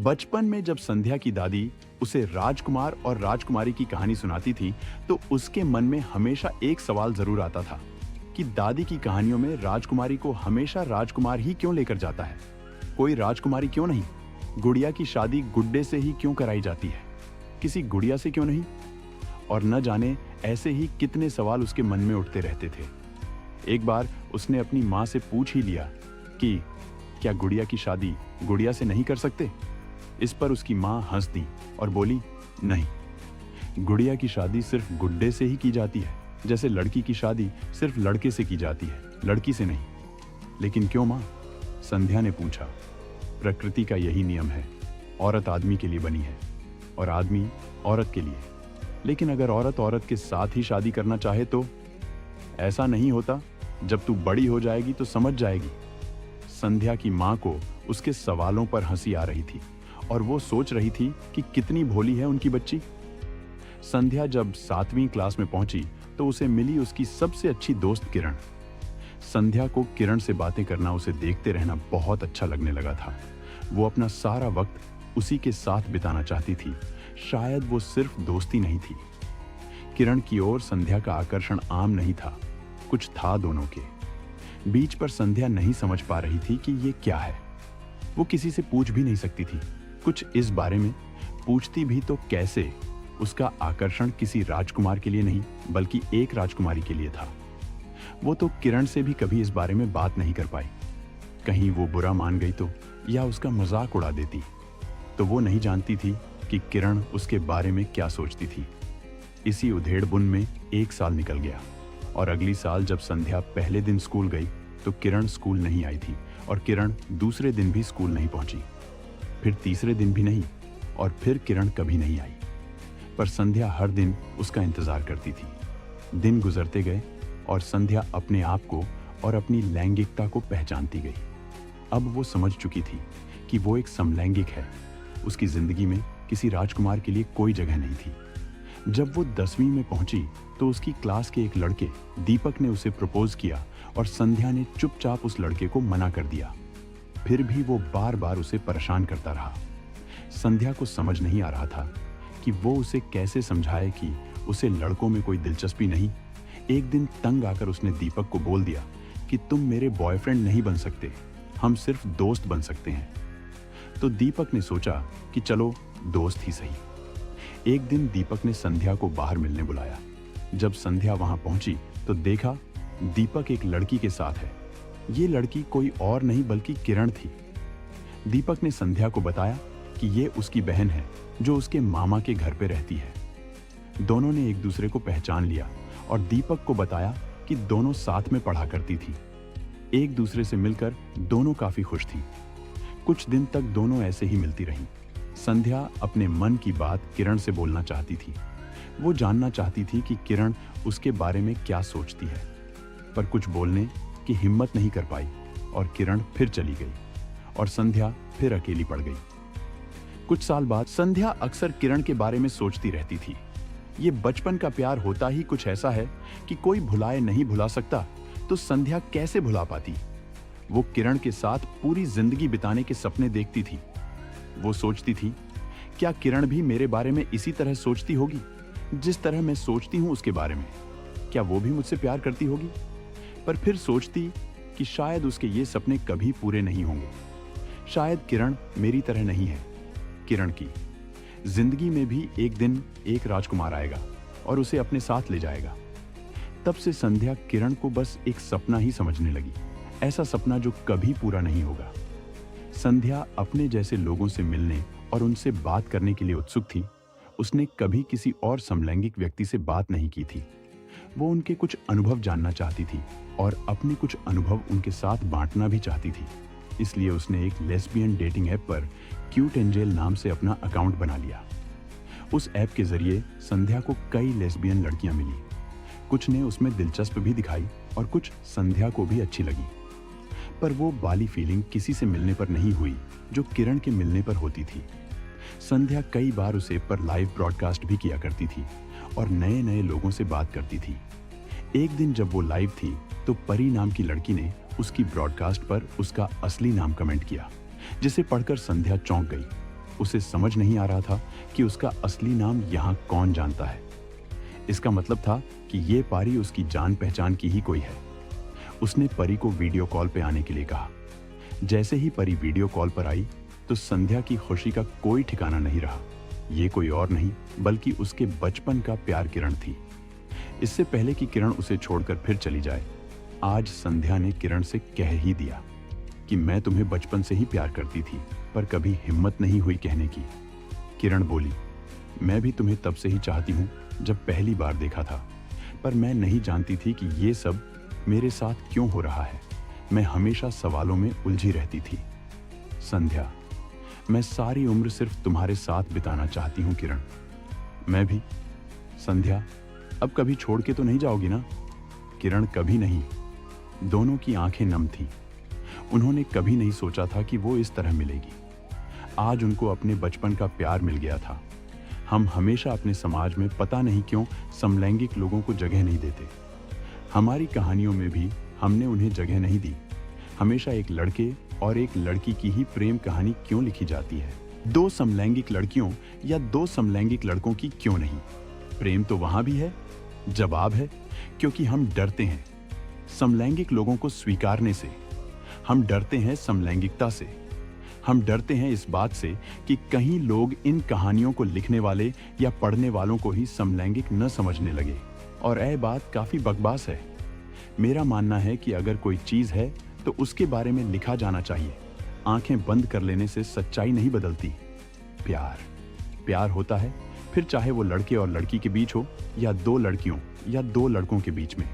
बचपन में जब संध्या की दादी उसे राजकुमार और राजकुमारी की कहानी सुनाती थी, तो उसके मन में हमेशा एक सवाल जरूर आता था कि दादी की कहानियों में राजकुमारी को हमेशा राजकुमार ही क्यों लेकर जाता है? कोई राजकुमारी क्यों नहीं? गुड़िया की शादी गुड्डे से ही क्यों कराई जाती है? किसी गुड़िया से क्यों नहीं? और न जाने ऐसे ही कितने सवाल उसके मन में उठते रहते थे। एक बार उसने अपनी माँ से पूछ ही लिया कि क्या गुड़िया की शादी गुड़िया से नहीं कर सकते? इस पर उसकी माँ हंस दी और बोली, नहीं, गुड़िया की शादी सिर्फ गुड्डे से ही की जाती है, जैसे लड़की की शादी सिर्फ लड़के से की जाती है, लड़की से नहीं। लेकिन क्यों माँ? संध्या ने पूछा। प्रकृति का यही नियम है, औरत आदमी के लिए बनी है और आदमी औरत के लिए। लेकिन अगर औरत औरत के साथ ही शादी करना चाहे तो? ऐसा नहीं होता। जब तू बड़ी हो जाएगी तो समझ जाएगी। संध्या की माँ को उसके सवालों पर हंसी आ रही थी और वो सोच रही थी कि कितनी भोली है उनकी बच्ची। संध्या जब 7वीं क्लास में पहुंची तो उसे मिली उसकी सबसे अच्छी दोस्त किरण। संध्या को किरण से बातें करना, उसे देखते रहना बहुत अच्छा लगने लगा था। वो अपना सारा वक्त उसी के साथ बिताना चाहती थी। शायद वो सिर्फ दोस्ती नहीं थी। किरण की ओर संध्या का आकर्षण आम नहीं था, कुछ था दोनों के बीच, पर संध्या नहीं समझ पा रही थी कि ये क्या है। वो किसी से पूछ भी नहीं सकती थी कुछ इस बारे में। पूछती भी तो कैसे? उसका आकर्षण किसी राजकुमार के लिए नहीं, बल्कि एक राजकुमारी के लिए था। वो तो किरण से भी कभी इस बारे में बात नहीं कर पाई। कहीं वो बुरा मान गई तो, या उसका मजाक उड़ा देती तो। वो नहीं जानती थी कि किरण उसके बारे में क्या सोचती थी। इसी उधेड़-बुन में 1 साल निकल गया और अगली साल जब संध्या पहले दिन स्कूल गई तो किरण स्कूल नहीं आई थी और किरण दूसरे दिन भी स्कूल नहीं पहुंची। फिर तीसरे दिन भी नहीं, और फिर किरण कभी नहीं आई। पर संध्या हर दिन उसका इंतजार करती थी। दिन गुजरते गए और संध्या अपने आप को और अपनी लैंगिकता को पहचानती गई। अब वो समझ चुकी थी कि वो एक समलैंगिक है। उसकी जिंदगी में किसी राजकुमार के लिए कोई जगह नहीं थी। जब वो 10वीं में पहुंची तो उसकी क्लास के एक लड़के दीपक ने उसे प्रपोज किया और संध्या ने चुपचाप उस लड़के को मना कर दिया। फिर भी वो बार बार उसे परेशान करता रहा। संध्या को समझ नहीं आ रहा था कि वो उसे कैसे समझाए कि उसे लड़कों में कोई दिलचस्पी नहीं। एक दिन तंग आकर उसने दीपक को बोल दिया कि तुम मेरे बॉयफ्रेंड नहीं बन सकते, हम सिर्फ दोस्त बन सकते हैं। तो दीपक ने सोचा कि चलो दोस्त ही सही। एक दिन दीपक ने संध्या को बाहर मिलने बुलाया। जब संध्या वहां पहुंची तो देखा दीपक एक लड़की के साथ है। ये लड़की कोई और नहीं बल्कि किरण थी। दीपक ने संध्या को बताया कि ये उसकी बहन है जो उसके मामा के घर पे रहती है। दोनों ने एक दूसरे को पहचान लिया और दीपक को बताया कि दोनों साथ में पढ़ा करती थी। एक दूसरे से मिलकर दोनों काफी खुश थी। कुछ दिन तक दोनों ऐसे ही मिलती रहीं। संध्या अपने मन की बात किरण से बोलना चाहती थी। वो जानना चाहती थी कि किरण उसके बारे में क्या सोचती है, पर कुछ बोलने की हिम्मत नहीं कर पाई और किरण फिर चली गई और संध्या फिर अकेली पड़ गई। कुछ साल बाद संध्या अक्सर किरण के बारे में सोचती रहती थी। ये बचपन का प्यार होता ही कुछ ऐसा है कि कोई भुलाए नहीं भुला सकता, तो संध्या कैसे भुला पाती? वो किरण के साथ पूरी जिंदगी बिताने के सपने देखती थी। वो सोचती थी, क्या किरण भी मेरे बारे में इसी तरह सोचती होगी जिस तरह मैं सोचती हूं उसके बारे में? क्या वो भी मुझसे प्यार करती होगी? पर फिर सोचती कि शायद उसके ये सपने कभी पूरे नहीं होंगे। शायद किरण मेरी तरह नहीं है। किरण की जिंदगी में भी एक दिन एक राजकुमार आएगा और उसे अपने साथ ले जाएगा। तब से संध्या किरण को बस एक सपना ही समझने लगी, ऐसा सपना जो कभी पूरा नहीं होगा। संध्या अपने जैसे लोगों से मिलने और उनसे बात करने के लिए उत्सुक थी। उसने कभी किसी और समलैंगिक व्यक्ति से बात नहीं की थी। वो उनके कुछ अनुभव जानना चाहती थी और अपने कुछ अनुभव उनके साथ बांटना भी चाहती थी। इसलिए उसने एक लेस्बियन डेटिंग ऐप पर क्यूट एंजल नाम से अपना अकाउंट बना लिया। उस ऐप के जरिए संध्या को कई लेस्बियन लड़कियां मिली। कुछ ने उसमें दिलचस्प भी दिखाई और कुछ संध्या को भी अच्छी लगी। पर वो वाली फीलिंग किसी से मिलने पर नहीं हुई जो किरण के मिलने पर होती थी। संध्या कई बार उसे पर लाइव ब्रॉडकास्ट भी किया करती थी और नए नए लोगों से बात करती थी। एक दिन जब वो लाइव थी तो परी नाम की लड़की ने उसकी ब्रॉडकास्ट पर उसका असली नाम कमेंट किया, जिसे पढ़कर संध्या चौंक गई। उसे समझ नहीं आ रहा था कि उसका असली नाम यहाँ कौन जानता है। इसका मतलब था कि ये पारी उसकी जान पहचान की ही कोई है। उसने परी को वीडियो कॉल पे आने के लिए कहा। जैसे ही परी वीडियो कॉल पर आई तो संध्या की खुशी का कोई ठिकाना नहीं रहा। ये कोई और नहीं बल्कि उसके बचपन का प्यार किरण थी। इससे पहले कि किरण उसे छोड़कर फिर चली जाए, आज संध्या ने किरण से कह ही दिया कि मैं तुम्हें बचपन से ही प्यार करती थी, पर कभी हिम्मत नहीं हुई कहने की। किरण बोली, मैं भी तुम्हें तब से ही चाहती हूँ जब पहली बार देखा था, पर मैं नहीं जानती थी कि ये सब मेरे साथ क्यों हो रहा है। मैं हमेशा सवालों में उलझी रहती थी। संध्या, मैं सारी उम्र सिर्फ तुम्हारे साथ बिताना चाहती हूँ किरण। मैं भी। संध्या, अब कभी छोड़ के तो नहीं जाओगी ना? किरण, कभी नहीं। दोनों की आंखें नम थीं। उन्होंने कभी नहीं सोचा था कि वो इस तरह मिलेगी। आज उनको अपने बचपन का प्यार मिल गया था। हम हमेशा अपने समाज में पता नहीं क्यों समलैंगिक लोगों को जगह नहीं देते। हमारी कहानियों में भी हमने उन्हें जगह नहीं दी। हमेशा एक लड़के और एक लड़की की ही प्रेम कहानी क्यों लिखी जाती है? दो समलैंगिक लड़कियों या दो समलैंगिक लड़कों की क्यों नहीं? प्रेम तो वहां भी है। जवाब है क्योंकि हम डरते हैं समलैंगिक लोगों को स्वीकारने से। हम डरते हैं समलैंगिकता से। हम डरते हैं इस बात से कि कहीं लोग इन कहानियों को लिखने वाले या पढ़ने वालों को ही समलैंगिक न समझने लगे। और यह बात काफी बकवास है। मेरा मानना है कि अगर कोई चीज है तो उसके बारे में लिखा जाना चाहिए। आंखें बंद कर लेने से सच्चाई नहीं बदलती। प्यार प्यार होता है, फिर चाहे वो लड़के और लड़की के बीच हो या दो लड़कियों या दो लड़कों के बीच में।